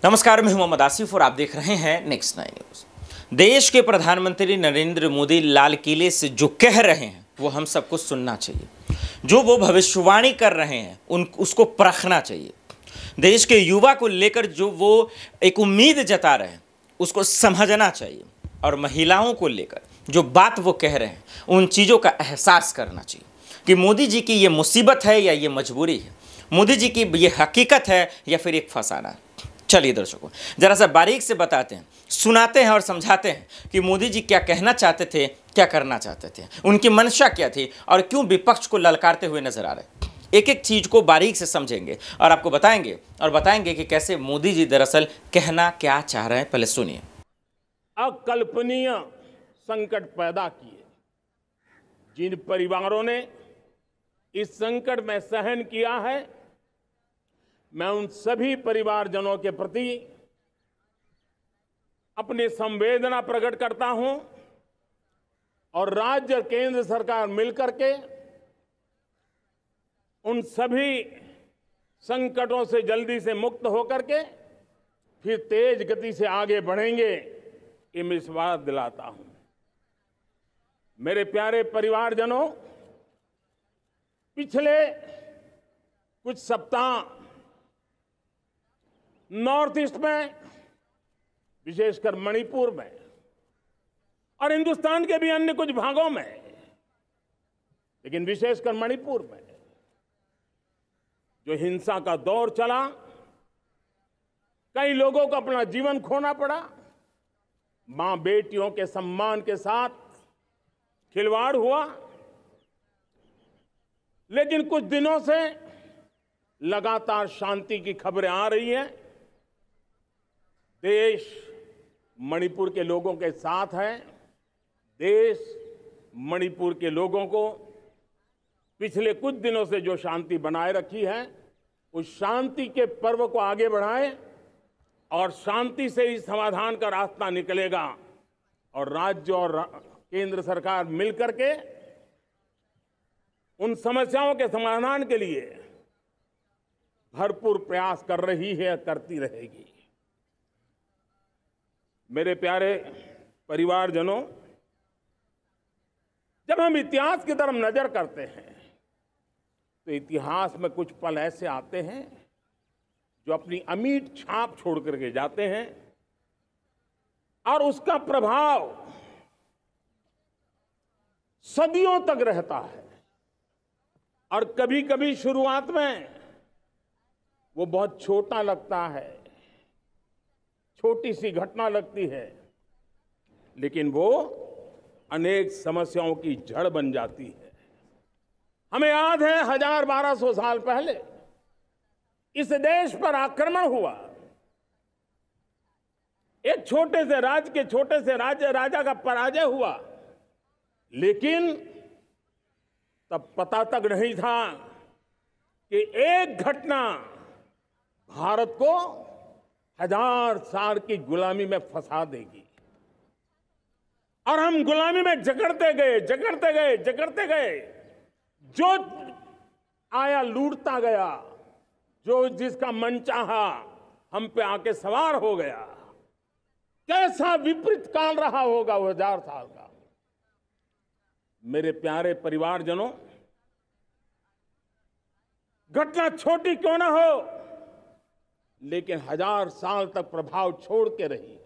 नमस्कार, मैं हूं मोहम्मद आसिफ और आप देख रहे हैं नेक्स्ट 9 न्यूज। देश के प्रधानमंत्री नरेंद्र मोदी लाल किले से जो कह रहे हैं वो हम सबको सुनना चाहिए। जो वो भविष्यवाणी कर रहे हैं उसको परखना चाहिए। देश के युवा को लेकर जो वो एक उम्मीद जता रहे हैं उसको समझना चाहिए, और महिलाओं को लेकर जो बात वो कह रहे हैं उन चीज़ों का एहसास करना चाहिए कि मोदी जी की ये मुसीबत है या ये मजबूरी है, मोदी जी की ये हकीकत है या फिर एक फसाना है। चलिए दर्शकों, जरा सा बारीक से बताते हैं, सुनाते हैं और समझाते हैं कि मोदी जी क्या कहना चाहते थे, क्या करना चाहते थे, उनकी मंशा क्या थी और क्यों विपक्ष को ललकारते हुए नजर आ रहे। एक एक चीज को बारीक से समझेंगे और आपको बताएंगे कि कैसे मोदी जी दरअसल कहना क्या चाह रहे हैं। पहले सुनिए। अकल्पनीय संकट पैदा किए, जिन परिवारों ने इस संकट में सहन किया है, मैं उन सभी परिवारजनों के प्रति अपनी संवेदना प्रकट करता हूं और राज्य और केंद्र सरकार मिलकर के उन सभी संकटों से जल्दी से मुक्त होकर के फिर तेज गति से आगे बढ़ेंगे, ये मैं विश्वास दिलाता हूं। मेरे प्यारे परिवारजनों, पिछले कुछ सप्ताह नॉर्थ ईस्ट में, विशेषकर मणिपुर में और हिंदुस्तान के भी अन्य कुछ भागों में, लेकिन विशेषकर मणिपुर में जो हिंसा का दौर चला, कई लोगों को अपना जीवन खोना पड़ा, मां बेटियों के सम्मान के साथ खिलवाड़ हुआ। लेकिन कुछ दिनों से लगातार शांति की खबरें आ रही हैं। देश मणिपुर के लोगों के साथ है। देश मणिपुर के लोगों को पिछले कुछ दिनों से जो शांति बनाए रखी है, उस शांति के पर्व को आगे बढ़ाएं और शांति से ही समाधान का रास्ता निकलेगा। और राज्य और केंद्र सरकार मिलकर के उन समस्याओं के समाधान के लिए भरपूर प्रयास कर रही है, करती रहेगी। मेरे प्यारे परिवारजनों, जब हम इतिहास की तरफ नजर करते हैं तो इतिहास में कुछ पल ऐसे आते हैं जो अपनी अमिट छाप छोड़ करके जाते हैं और उसका प्रभाव सदियों तक रहता है। और कभी कभी शुरुआत में वो बहुत छोटा लगता है, छोटी सी घटना लगती है, लेकिन वो अनेक समस्याओं की जड़ बन जाती है। हमें याद है 1000-1200 साल पहले इस देश पर आक्रमण हुआ। एक छोटे से राज्य के छोटे से राजा का पराजय हुआ, लेकिन तब पता तक नहीं था कि एक घटना भारत को 1000 साल की गुलामी में फंसा देगी। और हम गुलामी में जकड़ते गए, जो आया लूटता गया, जो जिसका मन चाहा हम पे आके सवार हो गया। कैसा विपरीत काल रहा होगा वो 1000 साल का। मेरे प्यारे परिवारजनों, घटना छोटी क्यों ना हो, लेकिन 1000 साल तक प्रभाव छोड़ के रही है।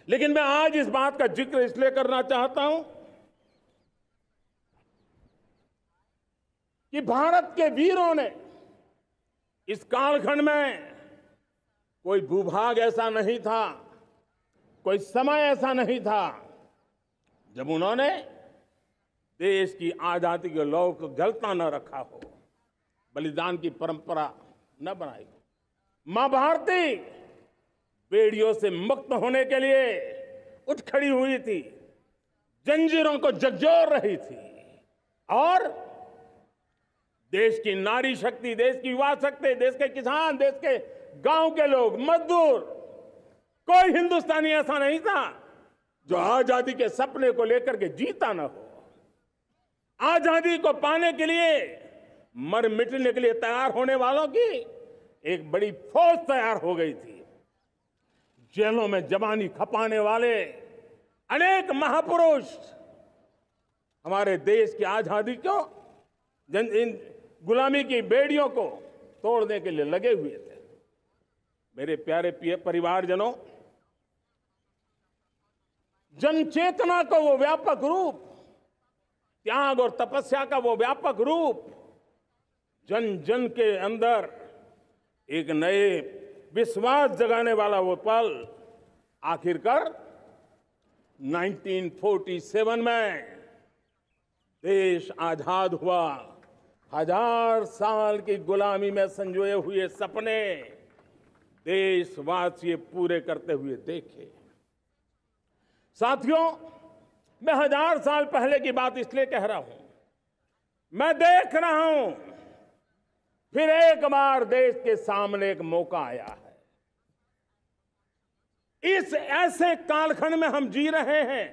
लेकिन मैं आज इस बात का जिक्र इसलिए करना चाहता हूं कि भारत के वीरों ने इस कालखंड में कोई भूभाग ऐसा नहीं था, कोई समय ऐसा नहीं था जब उन्होंने देश की आजादी के लौ को जलता न रखा हो, बलिदान की परंपरा न बनाई हो। मां भारती बेड़ियों से मुक्त होने के लिए उठ खड़ी हुई थी, जंजीरों को झकझोर रही थी, और देश की नारी शक्ति, देश की युवा शक्ति, देश के किसान, देश के गांव के लोग, मजदूर, कोई हिंदुस्तानी ऐसा नहीं था जो आजादी के सपने को लेकर के जीता न हो। आजादी को पाने के लिए मर मिटने के लिए तैयार होने वालों की एक बड़ी फौज तैयार हो गई थी। जेलों में जवानी खपाने वाले अनेक महापुरुष हमारे देश की आजादी को, इन गुलामी की बेड़ियों को तोड़ने के लिए लगे हुए थे। मेरे प्यारे परिवारजनों, जन चेतना का वो व्यापक रूप, त्याग और तपस्या का वो व्यापक रूप, जन जन के अंदर एक नए विश्वास जगाने वाला वो पल आखिरकार 1947 में देश आजाद हुआ। 1000 साल की गुलामी में संजोए हुए सपने देशवासी पूरे करते हुए देखे। साथियों, मैं 1000 साल पहले की बात इसलिए कह रहा हूं, मैं देख रहा हूं फिर एक बार देश के सामने एक मौका आया है। इस ऐसे कालखंड में हम जी रहे हैं,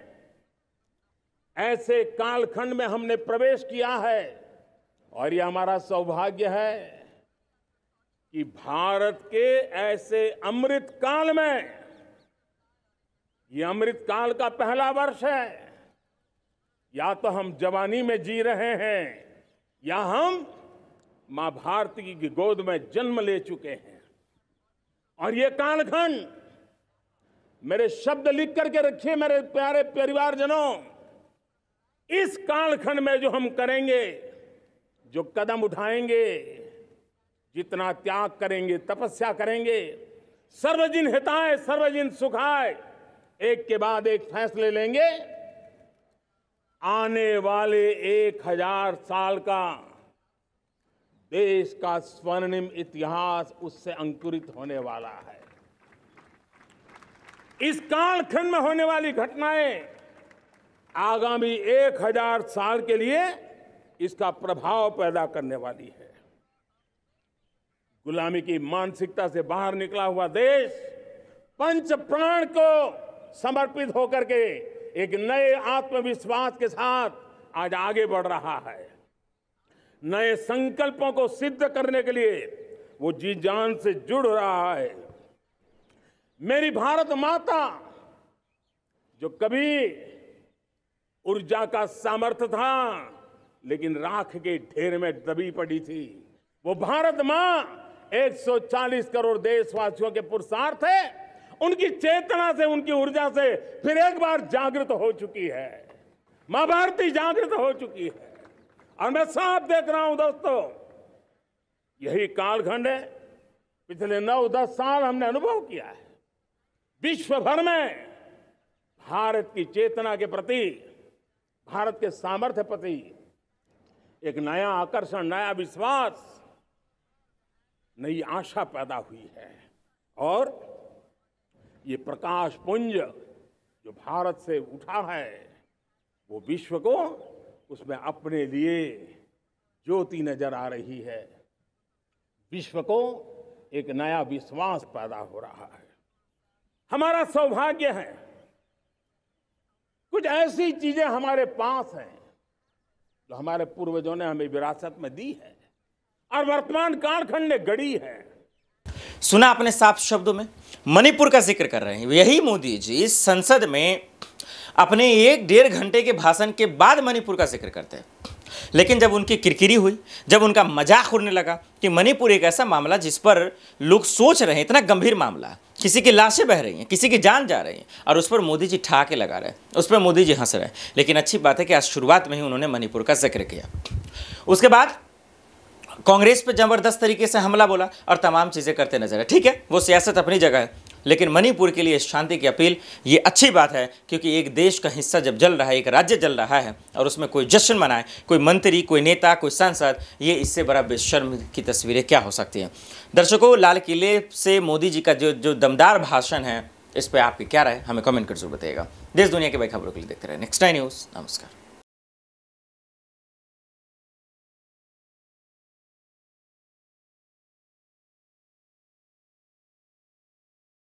ऐसे कालखंड में हमने प्रवेश किया है और यह हमारा सौभाग्य है कि भारत के ऐसे अमृत काल में, यह अमृत काल का पहला वर्ष है। या तो हम जवानी में जी रहे हैं या हम मां भारती की गोद में जन्म ले चुके हैं। और ये कालखंड, मेरे शब्द लिख करके रखिए मेरे प्यारे परिवारजनों, इस कालखंड में जो हम करेंगे, जो कदम उठाएंगे, जितना त्याग करेंगे, तपस्या करेंगे, सर्वजन हिताय सर्वजन सुखाय, एक के बाद एक फैसले लेंगे, आने वाले 1000 साल का देश का स्वर्णिम इतिहास उससे अंकुरित होने वाला है। इस कालखंड में होने वाली घटनाएं आगामी 1000 साल के लिए इसका प्रभाव पैदा करने वाली है। गुलामी की मानसिकता से बाहर निकला हुआ देश पंच प्राण को समर्पित होकर के एक नए आत्मविश्वास के साथ आज आगे बढ़ रहा है। नए संकल्पों को सिद्ध करने के लिए वो जी जान से जुड़ रहा है। मेरी भारत माता, जो कभी ऊर्जा का सामर्थ्य था लेकिन राख के ढेर में दबी पड़ी थी, वो भारत मां 140 करोड़ देशवासियों के पुरुषार्थ है। उनकी चेतना से, उनकी ऊर्जा से फिर एक बार जागृत हो चुकी है। मां भारती जागृत हो चुकी है और मैं साफ देख रहा हूं दोस्तों, यही कालखंड है। पिछले 9-10 साल हमने अनुभव किया है, विश्व भर में भारत की चेतना के प्रति, भारत के सामर्थ्य प्रति एक नया आकर्षण, नया विश्वास, नई आशा पैदा हुई है। और ये प्रकाश पुंज जो भारत से उठा है, वो विश्व को उसमें अपने लिए ज्योति नजर आ रही है। विश्व को एक नया विश्वास पैदा हो रहा है। हमारा सौभाग्य है, कुछ ऐसी चीजें हमारे पास हैं जो हमारे पूर्वजों ने हमें विरासत में दी है और वर्तमान कालखंड ने गढ़ी है। सुना आपने साफ शब्दों में, मणिपुर का जिक्र कर रहे हैं। यही मोदी जी इस संसद में अपने 1-1.5 घंटे के भाषण के बाद मणिपुर का जिक्र करते हैं। लेकिन जब उनकी किरकिरी हुई, जब उनका मजाक उड़ने लगा कि मणिपुर एक ऐसा मामला जिस पर लोग सोच रहे हैं, इतना गंभीर मामला है, किसी की लाशें बह रही हैं, किसी की जान जा रही है, और उस पर मोदी जी ठहाके लगा रहे हैं, उस पर मोदी जी हंस रहे हैं। लेकिन अच्छी बात है कि आज शुरुआत में ही उन्होंने मणिपुर का जिक्र किया। उसके बाद कांग्रेस पे जबरदस्त तरीके से हमला बोला और तमाम चीज़ें करते नजर आए। ठीक है, वो सियासत अपनी जगह है, लेकिन मणिपुर के लिए शांति की अपील ये अच्छी बात है, क्योंकि एक देश का हिस्सा जब जल रहा है, एक राज्य जल रहा है और उसमें कोई जश्न मनाए, कोई मंत्री, कोई नेता, कोई सांसद, ये इससे बड़ा बेशर्म की तस्वीरें क्या हो सकती हैं। दर्शकों, लाल किले से मोदी जी का जो दमदार भाषण है, इस पर आपकी क्या राय, हमें कमेंट कर जरूर बताइएगा। देश दुनिया के बड़ी खबरों के लिए देखते रहे नेक्स्ट 9 न्यूज़। नमस्कार।